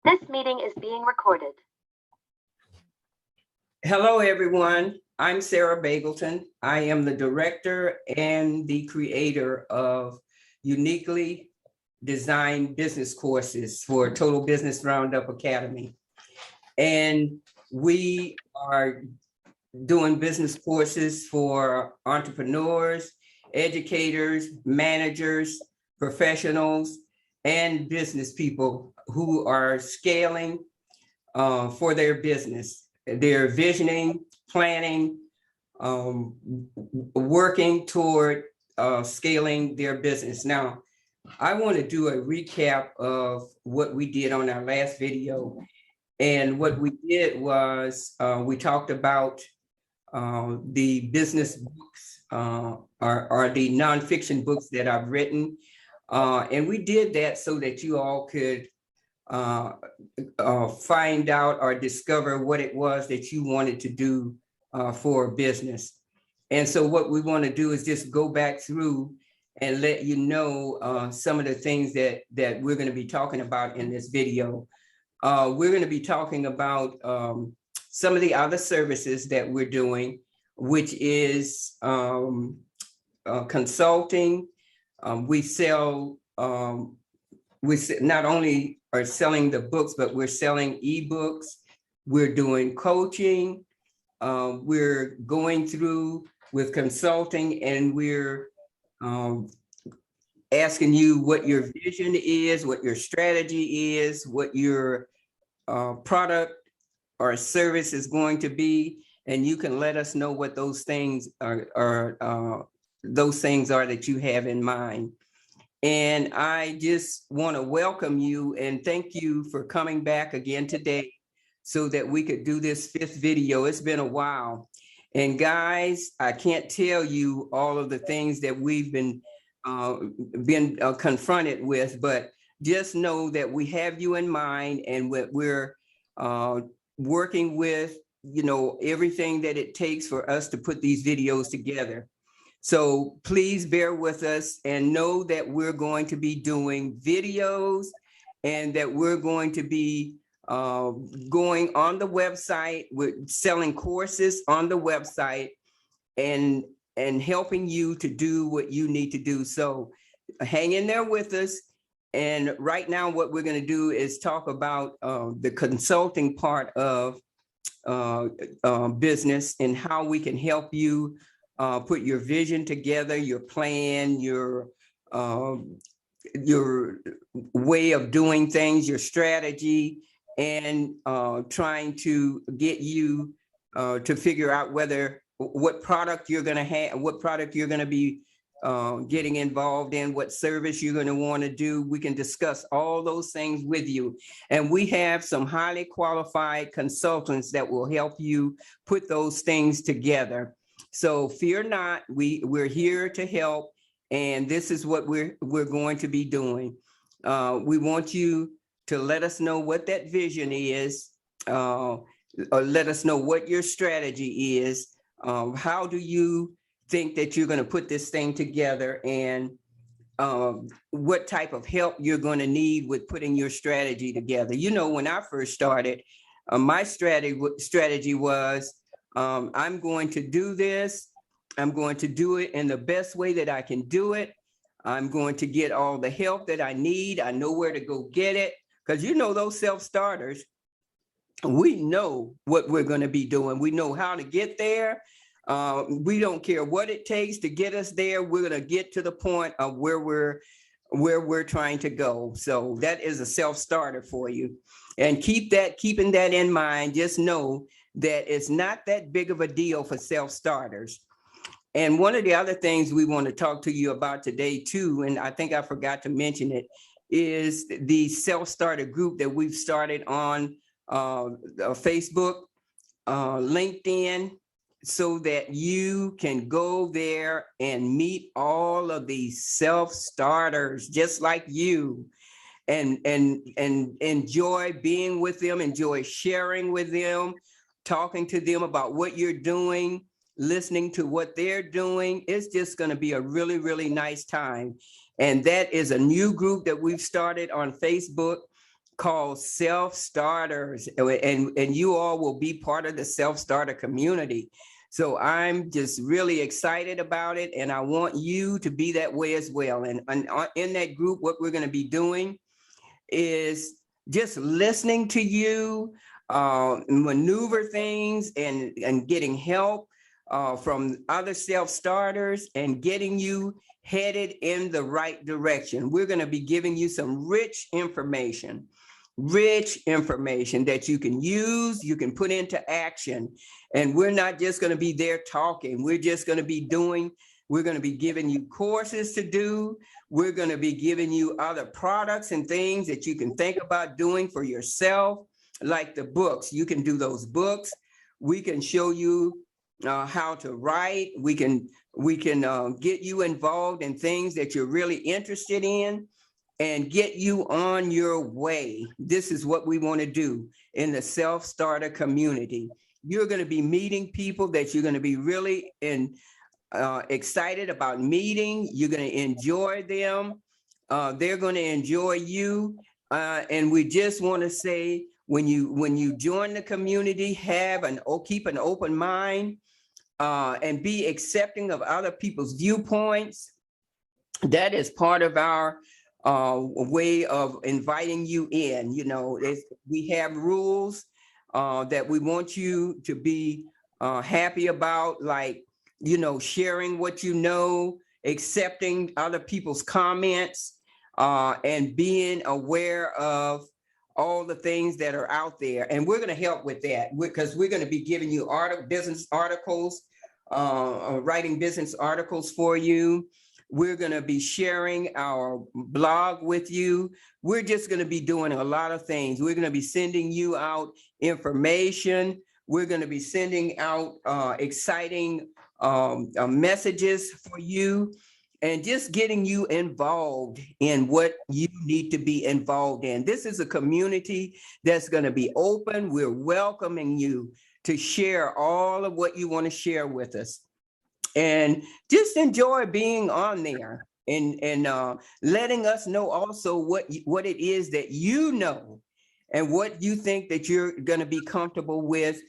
This meeting is being recorded. Hello, everyone. I'm Sarah Bagleton. I am the director and the creator of Uniquely Designed Business Courses for Total Business Roundup Academy. And we are doing business courses for entrepreneurs, educators, managers, professionals, and business people who are scaling for their business. They're visioning, planning, working toward scaling their business. Now, I want to do a recap of what we did on our last video. And what we did was we talked about the business books or the nonfiction books that I've written. And we did that so that you all could find out or discover what it was that you wanted to do for business. And so what we want to do is just go back through and let you know some of the things that we're going to be talking about in this video. We're going to be talking about some of the other services that we're doing, which is consulting. We sell, not only are selling the books, but we're selling ebooks. We're doing coaching. We're going through with consulting, and we're asking you what your vision is, what your strategy is, what your product or service is going to be, and you can let us know what those things are that you have in mind. And I just want to welcome you and thank you for coming back again today so that we could do this 5th video. It's been a while. And guys, I can't tell you all of the things that we've been confronted with, but just know that we have you in mind, and we're working with, everything that it takes for us to put these videos together. So please bear with us and know that we're going to be doing videos and that we're going to be going on the website. We're selling courses on the website and helping you to do what you need to do. So hang in there with us. And right now, what we're going to do is talk about the consulting part of business and how we can help you put your vision together, your plan, your way of doing things, your strategy, and trying to get you to figure out what product you're going to have, what product you're going to be getting involved in, what service you're going to want to do. We can discuss all those things with you. And we have some highly qualified consultants that will help you put those things together. So fear not, we're here to help. And this is what we're going to be doing. We want you to let us know what that vision is, or let us know what your strategy is. How do you think that you're going to put this thing together, and what type of help you're going to need with putting your strategy together? When I first started, my strategy was, I'm going to do this. I'm going to do it in the best way that I can do it. I'm going to get all the help that I need. I know where to go get it. Because those self-starters, we know what we're going to be doing. We know how to get there. We don't care what it takes to get us there. We're going to get to the point of where we're trying to go. So that is a self-starter for you. And keeping that in mind, just know that it's not that big of a deal for self-starters. And one of the other things we want to talk to you about today too, and I think I forgot to mention it, is the self-starter group that we've started on Facebook, LinkedIn, so that you can go there and meet all of these self-starters just like you, and enjoy being with them, enjoy sharing with them, talking to them about what you're doing, listening to what they're doing. It's just going to be a really, really nice time. And that is a new group that we've started on Facebook. called Self-Starters, and you all will be part of the Self-Starter community. So I'm just really excited about it, and I want you to be that way as well. And in that group, what we're going to be doing is just listening to you, maneuver things, and getting help from other self-starters and getting you headed in the right direction. We're going to be giving you some rich information that you can use, you can put into action. And we're not just going to be there talking. We're just going to be doing. We're going to be giving you courses to do. We're going to be giving you other products and things that you can think about doing for yourself, like the books. You can do those books. We can show you how to write. We can get you involved in things that you're really interested in and get you on your way. This is what we want to do in the Self-Starter community. You're going to be meeting people that you're going to be really excited about meeting. You're going to enjoy them. They're going to enjoy you. And we just want to say, when you join the community, keep an open mind and be accepting of other people's viewpoints. That is part of our way of inviting you in. You know, we have rules that we want you to be happy about, like, you know, sharing what you know, accepting other people's comments, and being aware of all the things that are out there. And we're going to help with that, because we're going to be giving you business articles, writing business articles for you. We're going to be sharing our blog with you. We're just going to be doing a lot of things. We're going to be sending you out information. We're going to be sending out exciting messages for you, and just getting you involved in what you need to be involved in. This is a community that's going to be open. We're welcoming you to share all of what you want to share with us. And just enjoy being on there and letting us know also what it is that you know and what you think that you're going to be comfortable with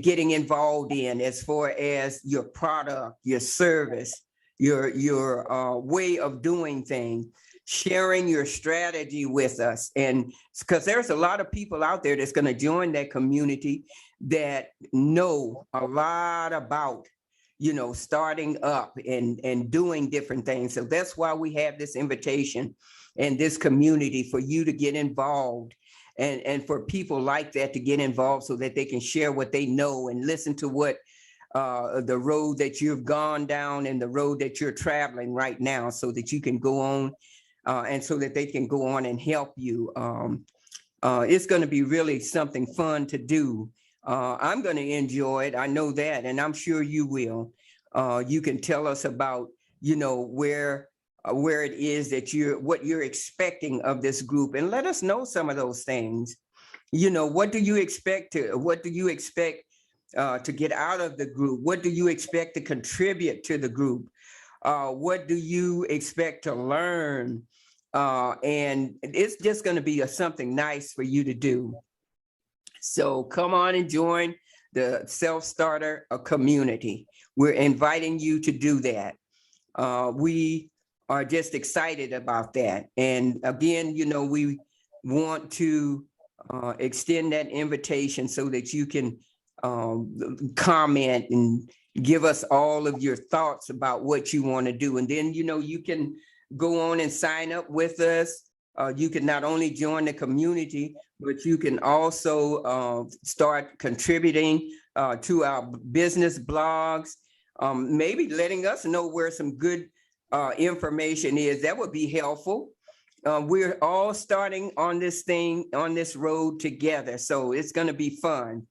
getting involved in, as far as your product, your service, your way of doing things, sharing your strategy with us. And because there's a lot of people out there that's going to join that community that know a lot about, you know, starting up and doing different things. So that's why we have this invitation and this community for you to get involved, and for people like that to get involved so that they can share what they know and listen to what the road that you've gone down and the road that you're traveling right now, so that you can go on and so that they can go on and help you. It's going to be really something fun to do. I'm going to enjoy it. I know that, and I'm sure you will. You can tell us about, you know, where it is that what you're expecting of this group, and let us know some of those things. You know, what do you expect to get out of the group? What do you expect to contribute to the group? What do you expect to learn? And it's just going to be something nice for you to do. So come on and join the Self-Starter community. We're inviting you to do that. We are just excited about that. And again, you know, we want to extend that invitation so that you can comment and give us all of your thoughts about what you want to do. And then, you know, you can go on and sign up with us. You can not only join the community, but you can also start contributing to our business blogs, maybe letting us know where some good information is. That would be helpful. We're all starting on this road together. So it's going to be fun.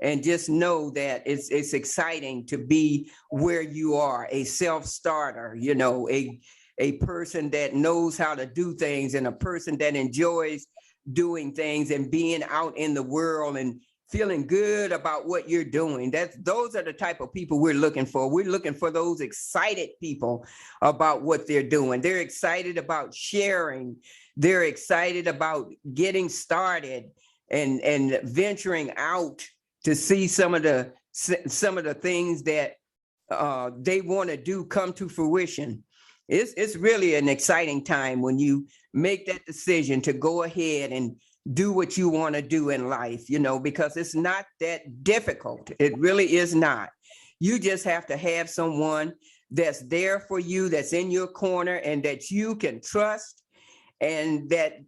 And just know that it's exciting to be where you are, a self-starter, you know, a person that knows how to do things, and a person that enjoys doing things and being out in the world feeling good about what you're doing. Those are the type of people we're looking for. We're looking for those excited people about what they're doing. They're excited about sharing. They're excited about getting started and venturing out to see some of the things that they want to do come to fruition. It's really an exciting time when you make that decision to go ahead and do what you want to do in life, because it's not that difficult. It really is not. You just have to have someone that's there for you, that's in your corner, and that you can trust, and that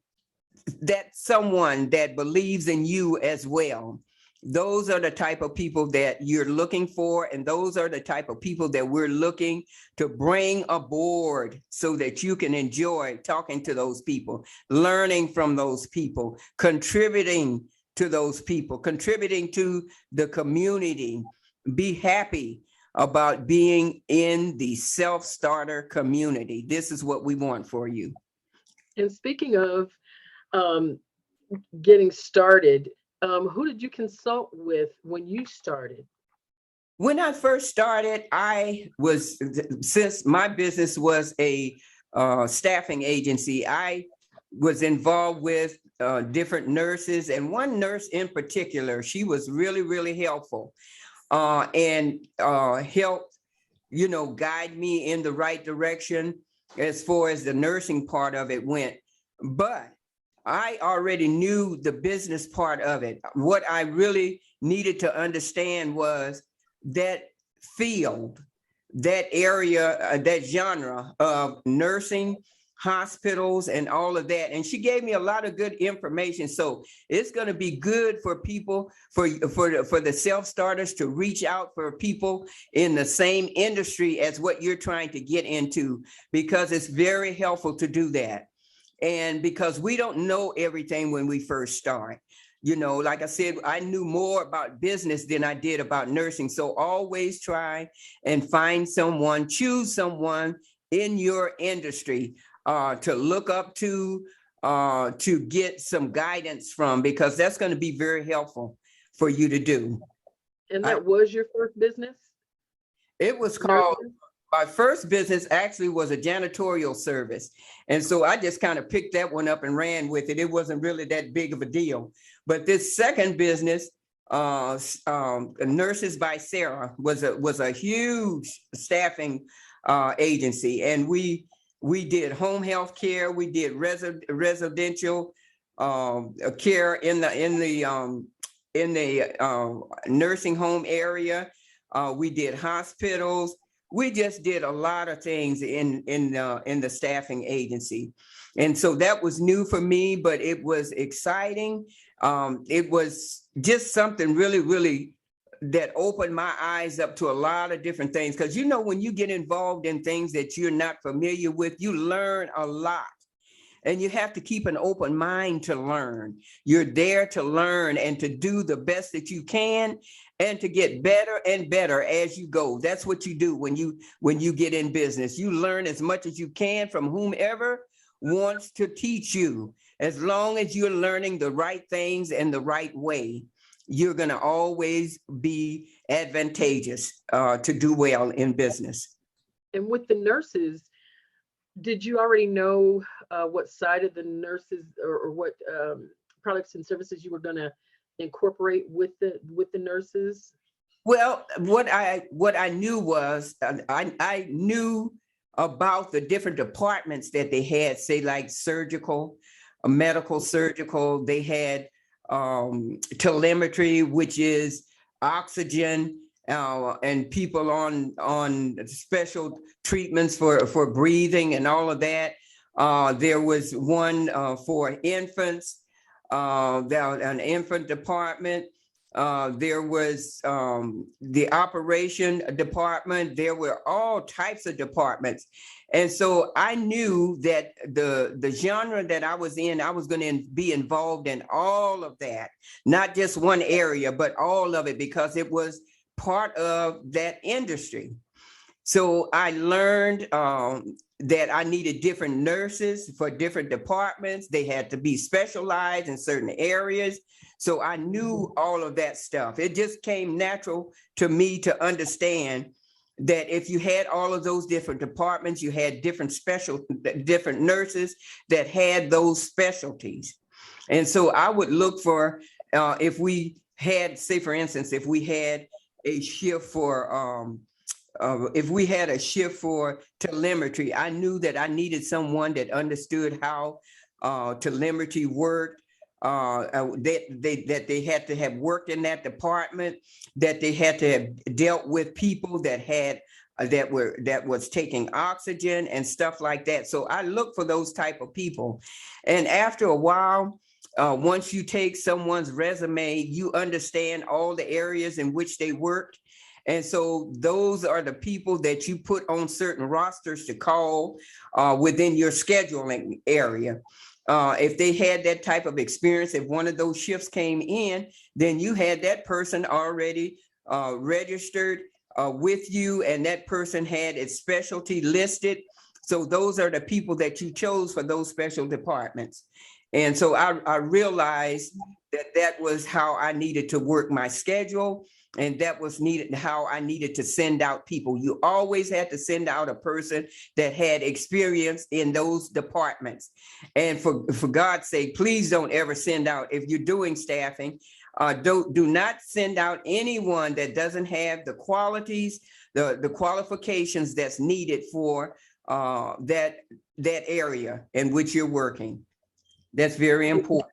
someone that believes in you as well. Those are the type of people that you're looking for, and those are the type of people that we're looking to bring aboard so that you can enjoy talking to those people, learning from those people, contributing to those people, contributing to the community. Be happy about being in the self-starter community. This is what we want for you. And speaking of getting started, who did you consult with when you started? When I first started, since my business was a staffing agency, I was involved with different nurses, and one nurse in particular, she was really, really helpful and helped, guide me in the right direction as far as the nursing part of it went. But I already knew the business part of it. What I really needed to understand was that field, that area, that genre of nursing, hospitals, and all of that. And she gave me a lot of good information. So it's going to be good for people, for the self-starters to reach out for people in the same industry as what you're trying to get into, because it's very helpful to do that. And because we don't know everything when we first start, like I said, I knew more about business than I did about nursing. So always try and find someone, choose someone in your industry to look up to get some guidance from, because that's going to be very helpful for you to do. And that was your first business? It was called... My first business actually was a janitorial service. And so I just kind of picked that one up and ran with it. It wasn't really that big of a deal. But this second business, Nurses by Sarah, was a huge staffing agency. And we did home health care. We did residential care in the nursing home area. We did hospitals. We just did a lot of things in the staffing agency. And so that was new for me, but it was exciting. It was just something really, really that opened my eyes up to a lot of different things. Because, when you get involved in things that you're not familiar with, you learn a lot. And you have to keep an open mind to learn. You're there to learn and to do the best that you can, and to get better and better as you go. That's what you do when you get in business. You learn as much as you can from whomever wants to teach you. As long as you're learning the right things and the right way, you're going to always be advantageous to do well in business. And with the nurses, did you already know what side of the nurses or what products and services you were going to incorporate with the nurses? Well, what I knew was I knew about the different departments that they had, say like surgical, medical surgical. They had telemetry, which is oxygen, and people on special treatments for breathing and all of that. There was one for infants. An infant department. There was the operation department. There were all types of departments. And so I knew that the genre that I was in, I was going to be involved in all of that, not just one area, but all of it, because it was part of that industry. So I learned that I needed different nurses for different departments. They had to be specialized in certain areas. So I knew all of that stuff. It just came natural to me to understand that if you had all of those different departments, you had different nurses that had those specialties. And so I would look for, if we had, say for instance, if we had a shift for, telemetry, I knew that I needed someone that understood how telemetry worked, that they had to have worked in that department, that they had to have dealt with people that had that was taking oxygen and stuff like that. So I look for those type of people. And after a while, once you take someone's resume, you understand all the areas in which they worked. And so those are the people that you put on certain rosters to call within your scheduling area. If they had that type of experience, if one of those shifts came in, then you had that person already registered with you, and that person had its specialty listed. So those are the people that you chose for those special departments. And so I realized that that was how I needed to work my schedule. And that was how I needed to send out people. You always had to send out a person that had experience in those departments. And for God's sake, please don't ever send out, if you're doing staffing, do not send out anyone that doesn't have the qualities, the qualifications that's needed for that area in which you're working. That's very important.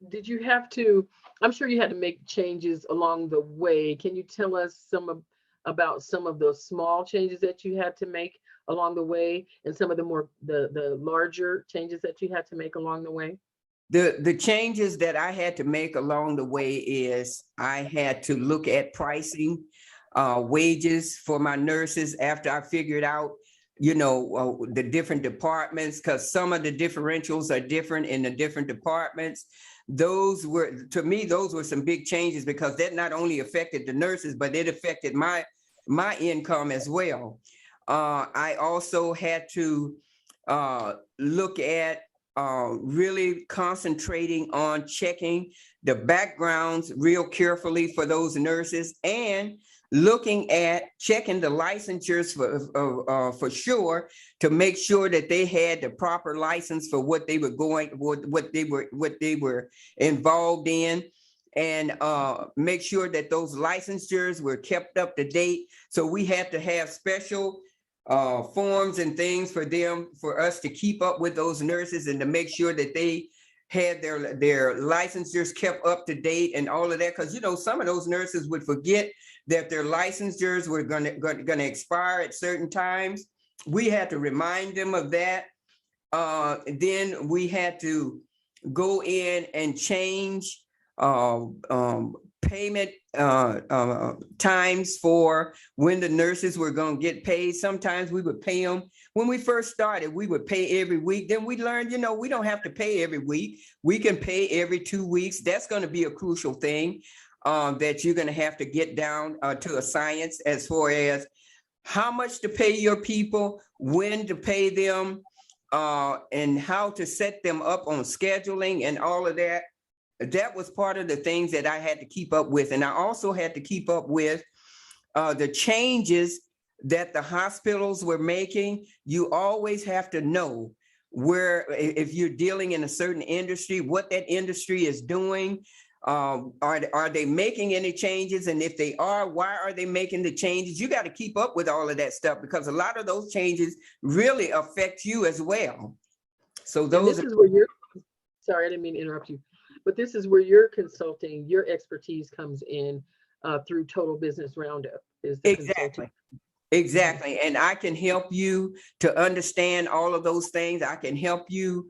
Did you have to, I'm sure you had to make changes along the way. Can you tell us about some of those small changes that you had to make along the way, and some of the larger changes that you had to make along the way? The changes that I had to make along the way is I had to look at pricing wages for my nurses after I figured out, the different departments, because some of the differentials are different in the different departments. To me, those were some big changes, because that not only affected the nurses, but it affected my income as well. I also had to look at really concentrating on checking the backgrounds real carefully for those nurses, and looking at checking the licensures for sure, to make sure that they had the proper license for what they were involved in, and make sure that those licensures were kept up to date. So we had to have special forms and things for us to keep up with those nurses, and to make sure that they had their licensures kept up to date and all of that. Because some of those nurses would forget that their licensures were gonna expire at certain times. We had to remind them of that. Then we had to go in and change payment times for when the nurses were going to get paid. Sometimes we would pay them. When we first started, we would pay every week. Then we learned, we don't have to pay every week. We can pay every 2 weeks. That's going to be a crucial thing that you're going to have to get down to a science, as far as how much to pay your people, when to pay them, and how to set them up on scheduling and all of that. That was part of the things that I had to keep up with. And I also had to keep up with the changes that the hospitals were making. You always have to know where, if you're dealing in a certain industry, what that industry is doing. Are they making any changes? And if they are, why are they making the changes? You got to keep up with all of that stuff, because a lot of those changes really affect you as well. So those is where you're, sorry, I didn't mean to interrupt you. But this is where your consulting, your expertise comes in through Total Business Roundup. Exactly. And I can help you to understand all of those things. I can help you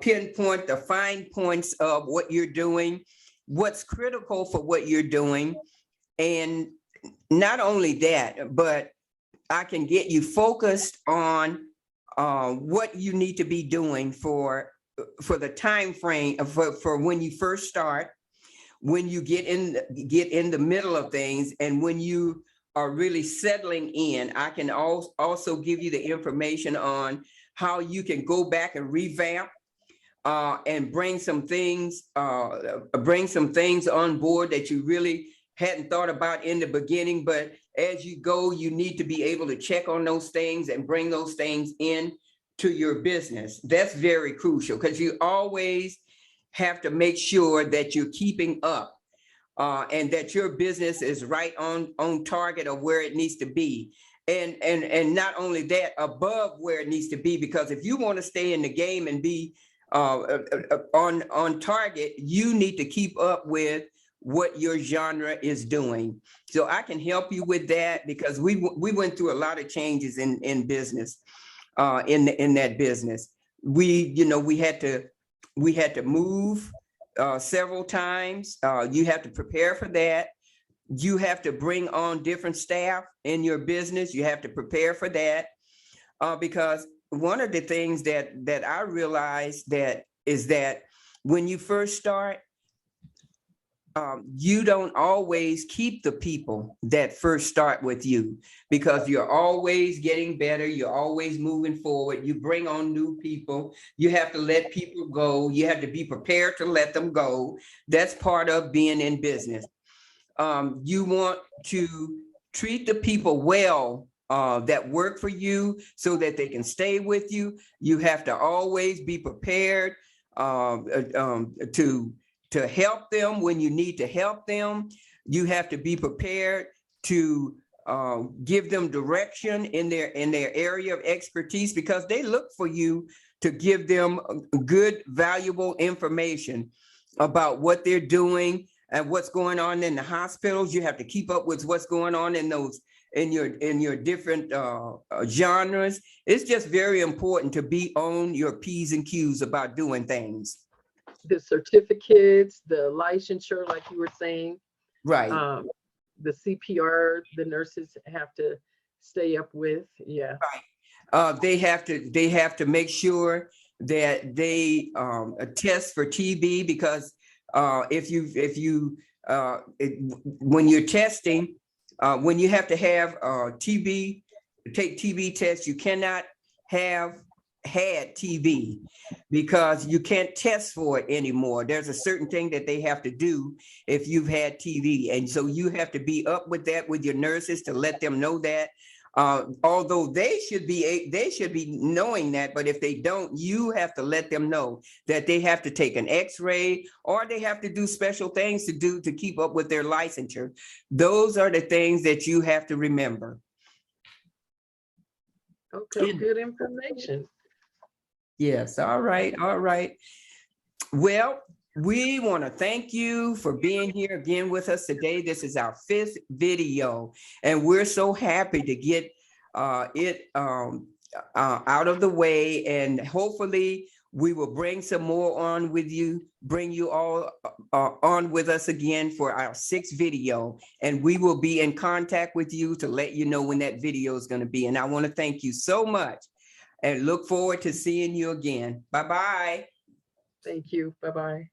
pinpoint the fine points of what you're doing, what's critical for what you're doing. And not only that, but I can get you focused on what you need to be doing for the time frame for when you first start, when you get in the middle of things, and when you are really settling in, I can also give you the information on how you can go back and revamp and bring some things on board that you really hadn't thought about in the beginning. But as you go, you need to be able to check on those things and bring those things in to your business. That's very crucial, because you always have to make sure that you're keeping up and that your business is right on target of where it needs to be. And not only that, above where it needs to be, because if you want to stay in the game and be on target, you need to keep up with what your genre is doing. So I can help you with that, because we went through a lot of changes in business, in that business. We had to move several times. You have to prepare for that. You have to bring on different staff in your business. You have to prepare for that, because one of the things that I realized is that when you first start, you don't always keep the people that first start with you, because you're always getting better. You're always moving forward. You bring on new people. You have to let people go. You have to be prepared to let them go. That's part of being in business. You want to treat the people well that work for you, so that they can stay with you. You have to always be prepared to help them when you need to help them. You have to be prepared to give them direction in their area of expertise, because they look for you to give them good, valuable information about what they're doing and what's going on in the hospitals. You have to keep up with what's going on in your different genres. It's just very important to be on your P's and Q's about doing things. The certificates, the licensure, like you were saying, Right. the CPR, the nurses have to stay up with. Yeah. They have to make sure that they test for TB, because when you're testing, when you have to have TB, take TB tests, you cannot have had TB, because you can't test for it anymore. There's a certain thing that they have to do if you've had TB. And so you have to be up with that with your nurses to let them know that. Although they should be knowing that, but if they don't, you have to let them know that they have to take an X-ray, or they have to do special things to keep up with their licensure. Those are the things that you have to remember. Okay, good information. Yes, all right. Well, we want to thank you for being here again with us today. This is our 5th video, and we're so happy to get it out of the way, and hopefully we will bring some more on with you, bring you all on with us again for our 6th video, and we will be in contact with you to let you know when that video is going to be. And I want to thank you so much and look forward to seeing you again. Bye-bye. Thank you. Bye-bye.